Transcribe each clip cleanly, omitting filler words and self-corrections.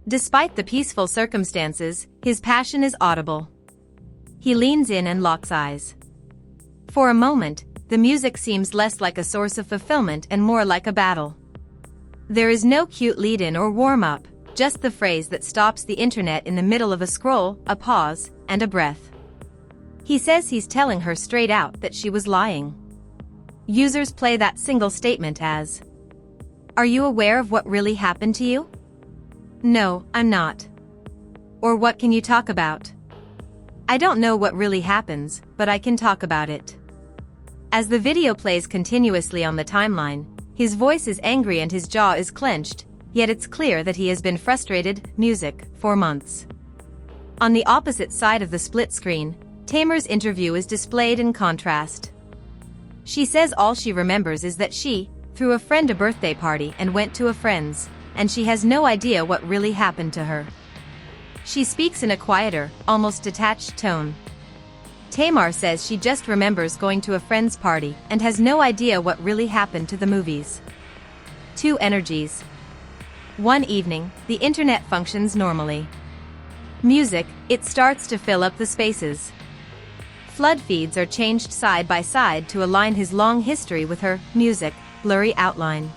Despite the peaceful circumstances, his passion is audible. He leans in and locks eyes. For a moment, the music seems less like a source of fulfillment and more like a battle. There is no cute lead-in or warm-up, just the phrase that stops the internet in the middle of a scroll, a pause, and a breath. He says he's telling her straight out that she was lying. Users play that single statement as, "Are you aware of what really happened to you?" "No, I'm not." Or "What can you talk about?" "I don't know what really happens, but I can talk about it." As the video plays continuously on the timeline, his voice is angry and his jaw is clenched, yet it's clear that he has been frustrated, music, for months. On the opposite side of the split screen, Tamar's interview is displayed in contrast. She says all she remembers is that she threw a friend a birthday party and went to a friend's, and she has no idea what really happened to her. She speaks in a quieter, almost detached tone. Tamar says she just remembers going to a friend's party and has no idea what really happened to the movies. Two energies. One evening, the internet functions normally. Music, it starts to fill up the spaces. Flood feeds are changed side by side to align his long history with her, music, blurry outline.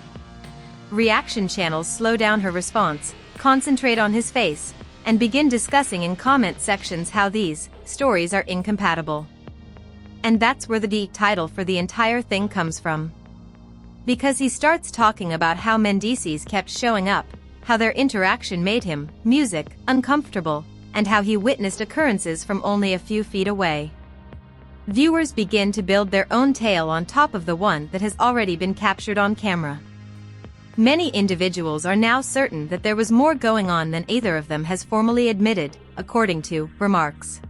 Reaction channels slow down her response, concentrate on his face, and begin discussing in comment sections how these stories are incompatible. And that's where the title for the entire thing comes from. Because he starts talking about how Mendeecees kept showing up, how their interaction made him, music, uncomfortable, and how he witnessed occurrences from only a few feet away. Viewers begin to build their own tale on top of the one that has already been captured on camera. Many individuals are now certain that there was more going on than either of them has formally admitted, according to remarks.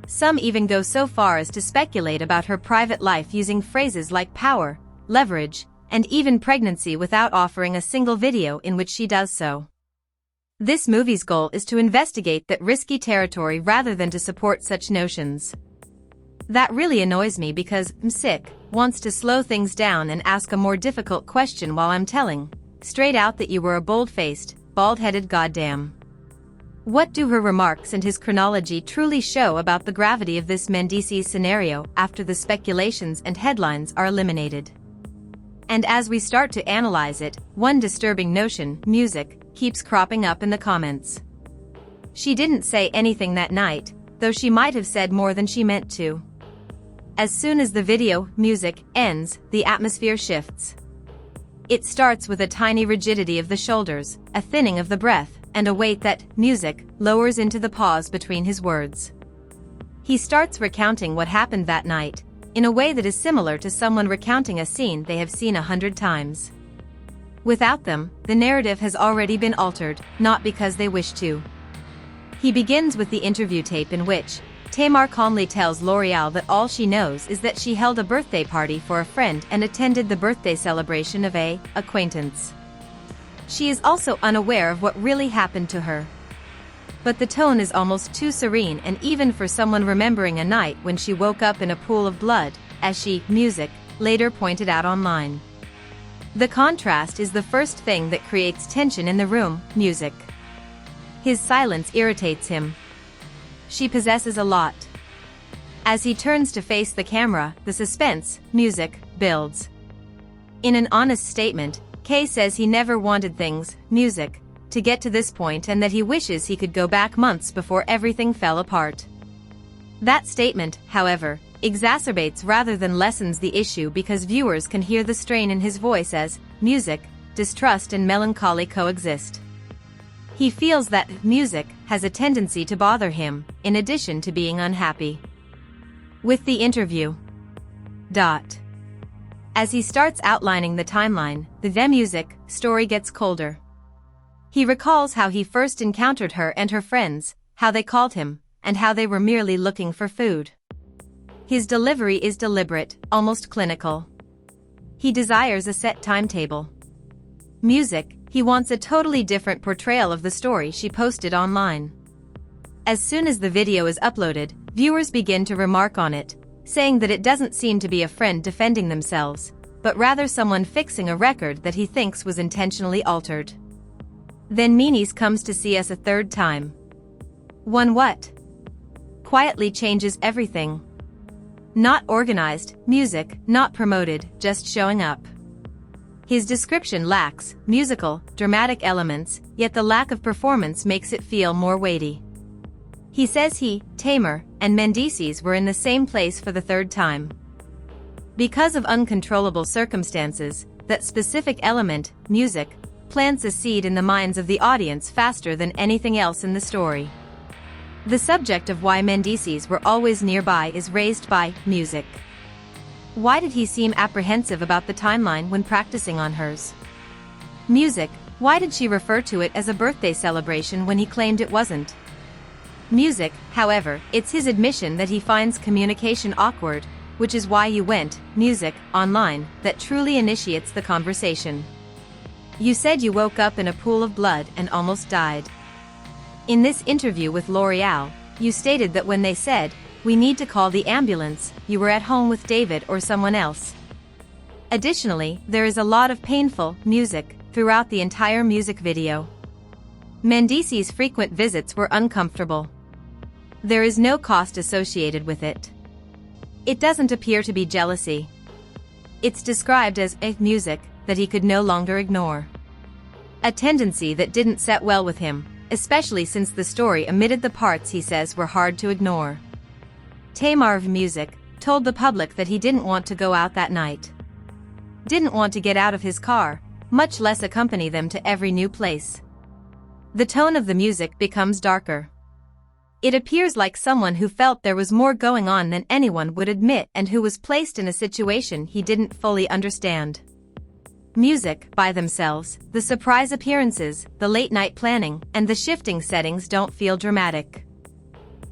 Some even go so far as to speculate about her private life using phrases like power, leverage, and even pregnancy without offering a single video in which she does so. This movie's goal is to investigate that risky territory rather than to support such notions. That really annoys me because MSick wants to slow things down and ask a more difficult question while I'm telling straight out that you were a bold-faced, bald-headed goddamn. What do her remarks and his chronology truly show about the gravity of this Mendeecees scenario after the speculations and headlines are eliminated? And as we start to analyze it, one disturbing notion, music, keeps cropping up in the comments. She didn't say anything that night, though she might have said more than she meant to. As soon as the video, music, ends, the atmosphere shifts. It starts with a tiny rigidity of the shoulders, a thinning of the breath, and a weight that, music, lowers into the pause between his words. He starts recounting what happened that night, in a way that is similar to someone recounting a scene they have seen 100 times. Without them, the narrative has already been altered, not because they wish to. He begins with the interview tape in which Tamar calmly tells L'Oreal that all she knows is that she held a birthday party for a friend and attended the birthday celebration of an acquaintance. She is also unaware of what really happened to her. But the tone is almost too serene, and even for someone remembering a night when she woke up in a pool of blood, as she, music, later pointed out online. The contrast is the first thing that creates tension in the room, music. His silence irritates him. She possesses a lot. As he turns to face the camera, the suspense, music, builds. In an honest statement, Kay says he never wanted things, music, to get to this point and that he wishes he could go back months before everything fell apart. That statement, however, exacerbates rather than lessens the issue because viewers can hear the strain in his voice as music, distrust and melancholy coexist. He feels that music has a tendency to bother him, in addition to being unhappy with the interview. As he starts outlining the timeline, the music story gets colder. He recalls how he first encountered her and her friends, how they called him, and how they were merely looking for food. His delivery is deliberate, almost clinical. He desires a set timetable. Music, he wants a totally different portrayal of the story she posted online. As soon as the video is uploaded, viewers begin to remark on it, saying that it doesn't seem to be a friend defending themselves, but rather someone fixing a record that he thinks was intentionally altered. Then Mendeecees comes to see us a third time. One what? Quietly changes everything. Not organized, music, not promoted, just showing up. His description lacks musical, dramatic elements, yet the lack of performance makes it feel more weighty. He says he, Tamar, and Mendeecees were in the same place for the third time. Because of uncontrollable circumstances, that specific element, music, plants a seed in the minds of the audience faster than anything else in the story. The subject of why Mendeecees were always nearby is raised by music. Why did he seem apprehensive about the timeline when practicing on hers? Music, why did she refer to it as a birthday celebration when he claimed it wasn't? Music, however, it's his admission that he finds communication awkward, which is why you went, music, online, that truly initiates the conversation. You said you woke up in a pool of blood and almost died. In this interview with L'Oreal, you stated that when they said, "We need to call the ambulance," you were at home with David or someone else. Additionally, there is a lot of painful music throughout the entire music video. Mendeecees' frequent visits were uncomfortable. There is no cost associated with it. It doesn't appear to be jealousy. It's described as a music that he could no longer ignore. A tendency that didn't set well with him, especially since the story omitted the parts he says were hard to ignore. Tamar of Music told the public that he didn't want to go out that night. Didn't want to get out of his car, much less accompany them to every new place. The tone of the music becomes darker. It appears like someone who felt there was more going on than anyone would admit and who was placed in a situation he didn't fully understand. Music, by themselves, the surprise appearances, the late-night planning, and the shifting settings don't feel dramatic.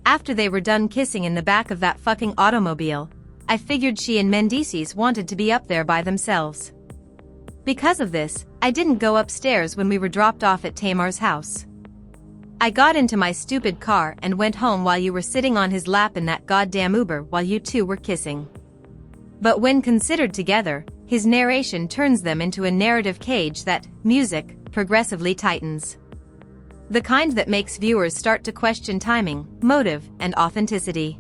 After they were done kissing in the back of that fucking automobile, I figured she and Mendeecees wanted to be up there by themselves. Because of this, I didn't go upstairs when we were dropped off at Tamar's house. I got into my stupid car and went home while you were sitting on his lap in that goddamn Uber while you two were kissing. But when considered together, his narration turns them into a narrative cage that, music, progressively tightens. The kind that makes viewers start to question timing, motive, and authenticity.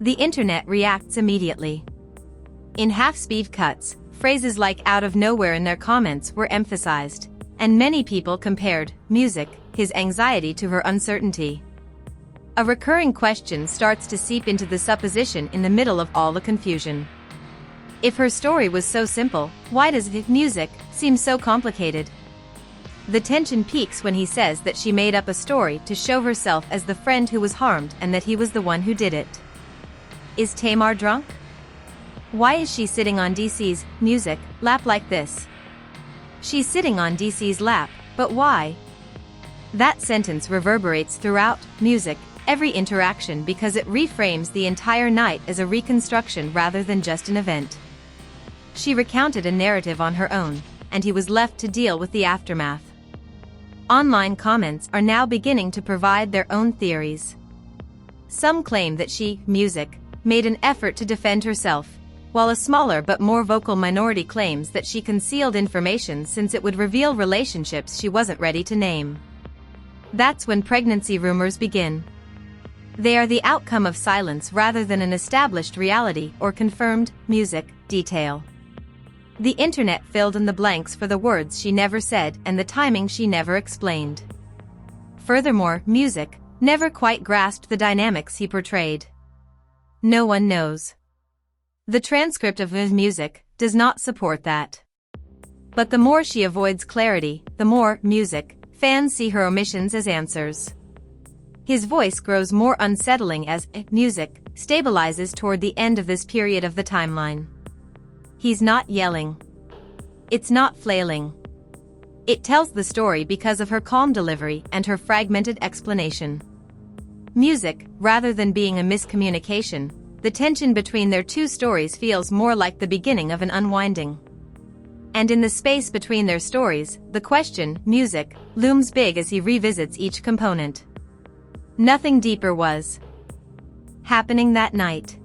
The internet reacts immediately. In half-speed cuts, phrases like "out of nowhere" in their comments were emphasized, and many people compared music, his anxiety to her uncertainty. A recurring question starts to seep into the supposition in the middle of all the confusion. If her story was so simple, why does the music seem so complicated? The tension peaks when he says that she made up a story to show herself as the friend who was harmed and that he was the one who did it. Is Tamar drunk? Why is she sitting on DC's music lap like this? She's sitting on DC's lap, but why? That sentence reverberates throughout music, every interaction, because it reframes the entire night as a reconstruction rather than just an event. She recounted a narrative on her own, and he was left to deal with the aftermath. Online comments are now beginning to provide their own theories. Some claim that she, music, made an effort to defend herself, while a smaller but more vocal minority claims that she concealed information since it would reveal relationships she wasn't ready to name. That's when pregnancy rumors begin. They are the outcome of silence rather than an established reality or confirmed music detail. The internet filled in the blanks for the words she never said and the timing she never explained. Furthermore, music never quite grasped the dynamics he portrayed. No one knows. The transcript of his music does not support that. But the more she avoids clarity, the more music fans see her omissions as answers. His voice grows more unsettling as music stabilizes toward the end of this period of the timeline. He's not yelling. It's not flailing. It tells the story because of her calm delivery and her fragmented explanation. Music, rather than being a miscommunication, the tension between their two stories feels more like the beginning of an unwinding. And in the space between their stories, the question, music, looms big as he revisits each component. Nothing deeper was happening that night. ...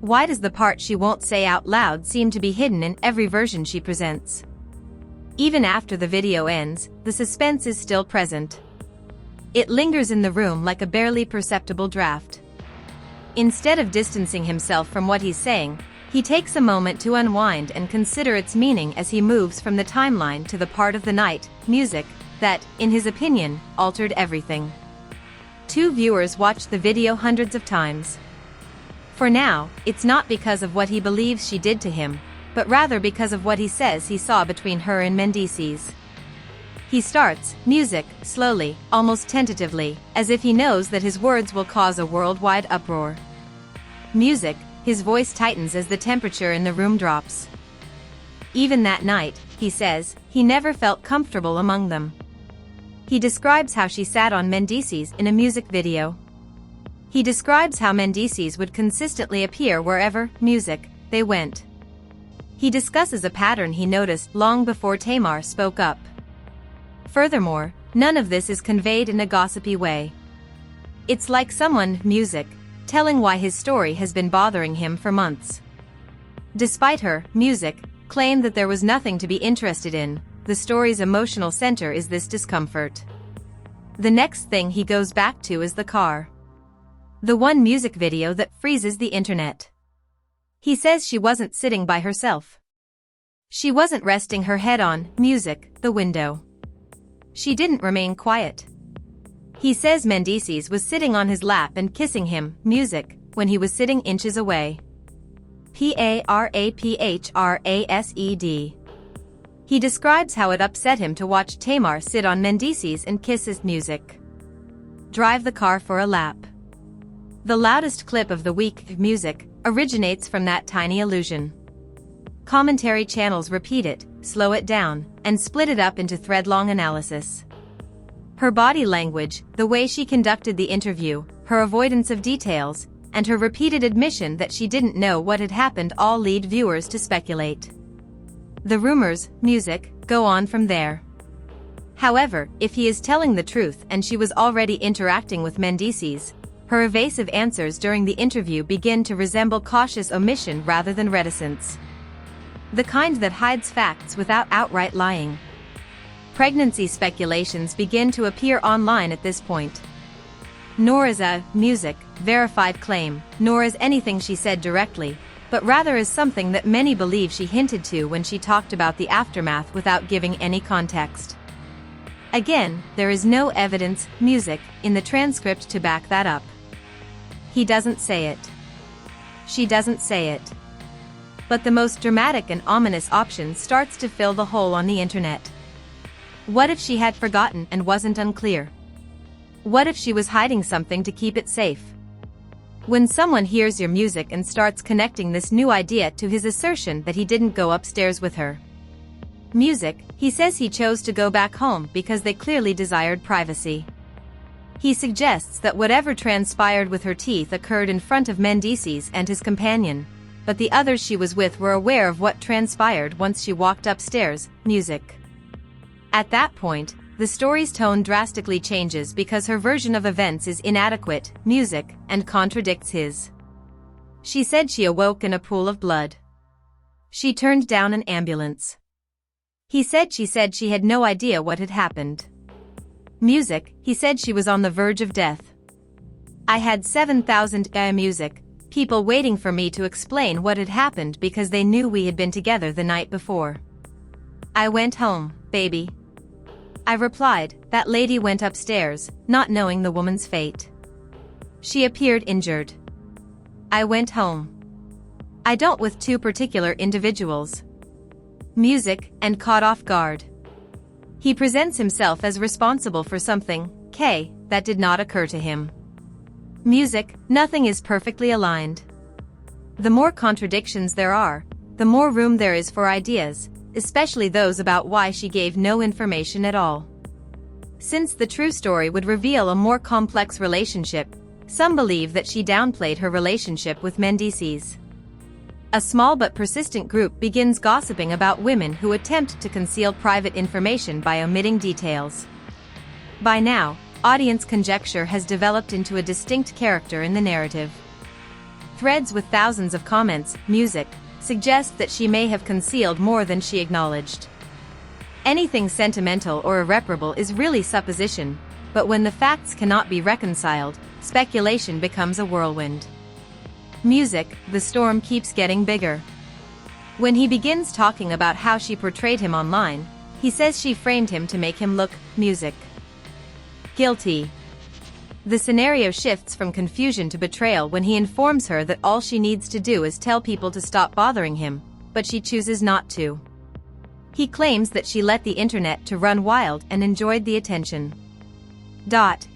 Why does the part she won't say out loud seem to be hidden in every version she presents? Even after the video ends, the suspense is still present. It lingers in the room like a barely perceptible draft. Instead of distancing himself from what he's saying, he takes a moment to unwind and consider its meaning as he moves from the timeline to the part of the night, music, that, in his opinion, altered everything. 2 viewers watched the video hundreds of times. For now, it's not because of what he believes she did to him, but rather because of what he says he saw between her and Mendeecees. He starts, music, slowly, almost tentatively, as if he knows that his words will cause a worldwide uproar. Music, his voice tightens as the temperature in the room drops. Even that night, he says, he never felt comfortable among them. He describes how she sat on Mendeecees in a music video. He describes how Mendeecees would consistently appear wherever, music, they went. He discusses a pattern he noticed long before Tamar spoke up. Furthermore, none of this is conveyed in a gossipy way. It's like someone, music, telling why his story has been bothering him for months. Despite her, music, claim that there was nothing to be interested in, the story's emotional center is this discomfort. The next thing he goes back to is the car. The one music video that freezes the internet. He says she wasn't sitting by herself. She wasn't resting her head on, music, the window. She didn't remain quiet. He says Mendeecees was sitting on his lap and kissing him, music, when he was sitting inches away. PARAPHRASED. He describes how it upset him to watch Tamar sit on Mendeecees and kiss his music. Drive the car for a lap. The loudest clip of the week, music, originates from that tiny illusion. Commentary channels repeat it, slow it down, and split it up into thread-long analysis. Her body language, the way she conducted the interview, her avoidance of details, and her repeated admission that she didn't know what had happened all lead viewers to speculate. The rumors, music, go on from there. However, if he is telling the truth and she was already interacting with Mendeecees, her evasive answers during the interview begin to resemble cautious omission rather than reticence. The kind that hides facts without outright lying. Pregnancy speculations begin to appear online at this point. Nor as a, music, verified claim, nor as anything she said directly, but rather as something that many believe she hinted to when she talked about the aftermath without giving any context. Again, there is no evidence, music, in the transcript to back that up. He doesn't say it. She doesn't say it. But the most dramatic and ominous option starts to fill the hole on the internet. What if she had forgotten and wasn't unclear? What if she was hiding something to keep it safe? When someone hears your music and starts connecting this new idea to his assertion that he didn't go upstairs with her. Music, he says he chose to go back home because they clearly desired privacy. He suggests that whatever transpired with her teeth occurred in front of Mendeecees and his companion, but the others she was with were aware of what transpired once she walked upstairs, music. At that point, the story's tone drastically changes because her version of events is inadequate, music, and contradicts his. She said she awoke in a pool of blood. She turned down an ambulance. He said she had no idea what had happened. Music, he said she was on the verge of death. I had 7,000 music, people waiting for me to explain what had happened because they knew we had been together the night before. I went home, baby. I replied, that lady went upstairs, not knowing the woman's fate. She appeared injured. I went home. I dealt with 2 particular individuals. Music, and caught off guard. He presents himself as responsible for something, that did not occur to him. Music, nothing is perfectly aligned. The more contradictions there are, the more room there is for ideas, especially those about why she gave no information at all. Since the true story would reveal a more complex relationship, some believe that she downplayed her relationship with Mendeecees. A small but persistent group begins gossiping about women who attempt to conceal private information by omitting details. By now, audience conjecture has developed into a distinct character in the narrative. Threads with thousands of comments, music, suggest that she may have concealed more than she acknowledged. Anything sentimental or irreparable is really supposition, but when the facts cannot be reconciled, speculation becomes a whirlwind. Music, the storm keeps getting bigger. When he begins talking about how she portrayed him online, he says she framed him to make him look music. Guilty. The scenario shifts from confusion to betrayal when he informs her that all she needs to do is tell people to stop bothering him, but she chooses not to. He claims that she let the internet to run wild and enjoyed the attention.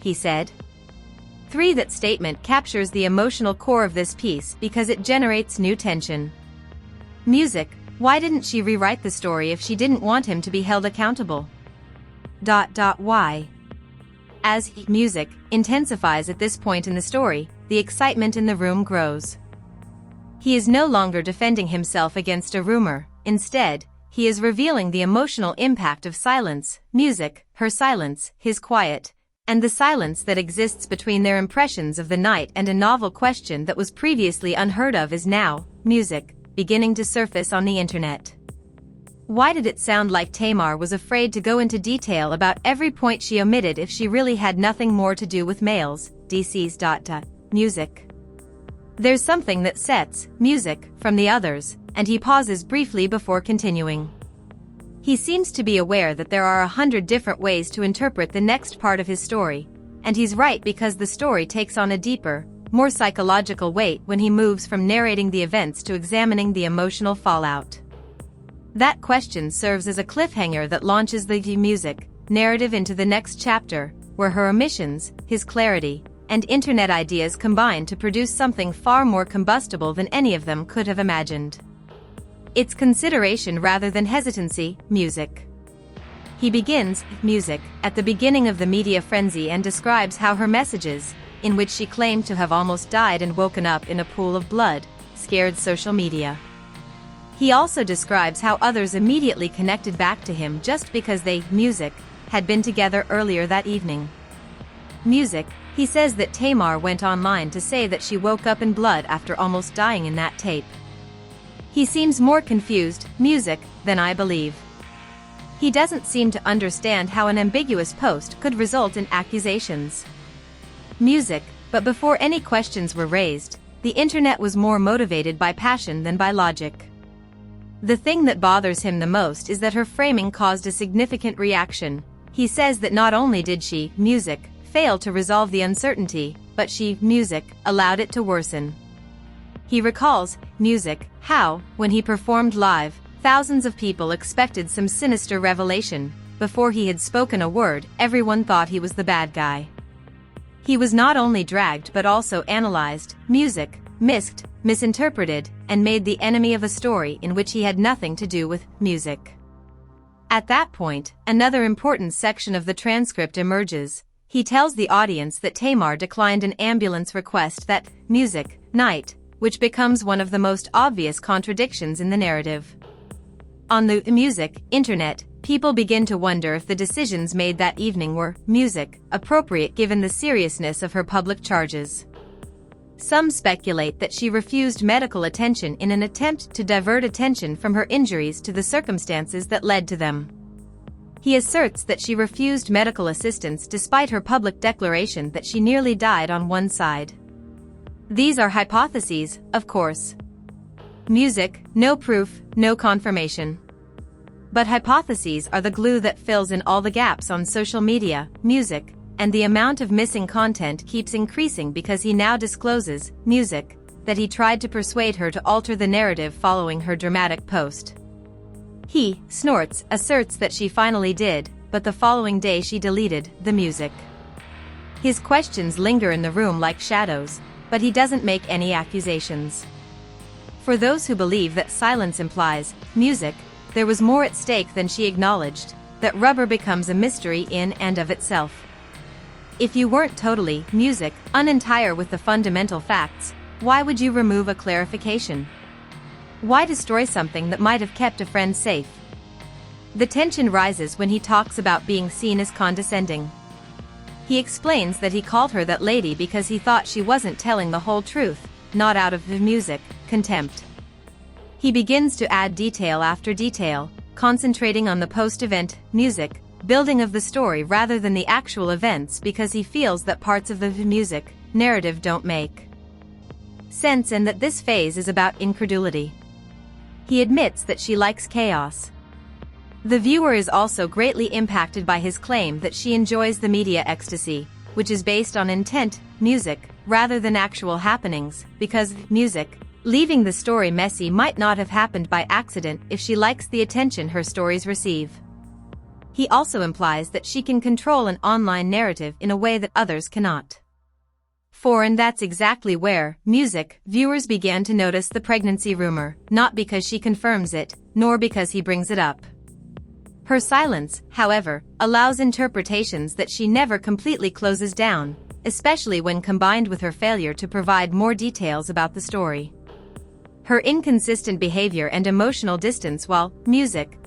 He said. That statement captures the emotional core of this piece because it generates new tension. Music, why didn't she rewrite the story if she didn't want him to be held accountable? Why? As music intensifies at this point in the story, the excitement in the room grows. He is no longer defending himself against a rumor, instead, he is revealing the emotional impact of silence, music, her silence, his quiet, and the silence that exists between their impressions of the night, and a novel question that was previously unheard of is now, music, beginning to surface on the internet. Why did it sound like Tamar was afraid to go into detail about every point she omitted if she really had nothing more to do with males, DCs. Music. There's something that sets music from the others, and he pauses briefly before continuing. He seems to be aware that there are 100 different ways to interpret the next part of his story, and he's right because the story takes on a deeper, more psychological weight when he moves from narrating the events to examining the emotional fallout. That question serves as a cliffhanger that launches the music narrative into the next chapter, where her omissions, his clarity, and internet ideas combine to produce something far more combustible than any of them could have imagined. It's consideration rather than hesitancy, music. He begins, music, at the beginning of the media frenzy and describes how her messages, in which she claimed to have almost died and woken up in a pool of blood, scared social media. He also describes how others immediately connected back to him just because they, music, had been together earlier that evening. Music, he says that Tamar went online to say that she woke up in blood after almost dying in that tape. He seems more confused, music, than I believe. He doesn't seem to understand how an ambiguous post could result in accusations. Music, but before any questions were raised, the internet was more motivated by passion than by logic. The thing that bothers him the most is that her framing caused a significant reaction. He says that not only did she, music, fail to resolve the uncertainty, but she, music, allowed it to worsen. He recalls, music, how, when he performed live, thousands of people expected some sinister revelation. Before he had spoken a word, everyone thought he was the bad guy. He was not only dragged but also analyzed, music, misinterpreted, and made the enemy of a story in which he had nothing to do with, music. At that point, another important section of the transcript emerges. He tells the audience that Tamar declined an ambulance request that music night, which becomes one of the most obvious contradictions in the narrative. On the music internet, people begin to wonder if the decisions made that evening were music appropriate given the seriousness of her public charges. Some speculate that she refused medical attention in an attempt to divert attention from her injuries to the circumstances that led to them. He asserts that she refused medical assistance despite her public declaration that she nearly died on one side. These are hypotheses, of course. Music, no proof, no confirmation. But hypotheses are the glue that fills in all the gaps on social media, music, and the amount of missing content keeps increasing because he now discloses, music, that he tried to persuade her to alter the narrative following her dramatic post. He, snorts, asserts that she finally did, but the following day she deleted the music. His questions linger in the room like shadows, but he doesn't make any accusations. For those who believe that silence implies music, there was more at stake than she acknowledged, that rubber becomes a mystery in and of itself. If you weren't totally music, unentire with the fundamental facts, why would you remove a clarification? Why destroy something that might have kept a friend safe? The tension rises when he talks about being seen as condescending. He explains that he called her that lady because he thought she wasn't telling the whole truth, not out of the music contempt. He begins to add detail after detail, concentrating on the post-event music building of the story rather than the actual events because he feels that parts of the music narrative don't make sense and that this phase is about incredulity. He admits that she likes chaos. The viewer is also greatly impacted by his claim that she enjoys the media ecstasy, which is based on intent, music, rather than actual happenings, because music, leaving the story messy, might not have happened by accident if she likes the attention her stories receive. He also implies that she can control an online narrative in a way that others cannot. And that's exactly where, music, viewers began to notice the pregnancy rumor, not because she confirms it, nor because he brings it up. Her silence, however, allows interpretations that she never completely closes down, especially when combined with her failure to provide more details about the story. Her inconsistent behavior and emotional distance while music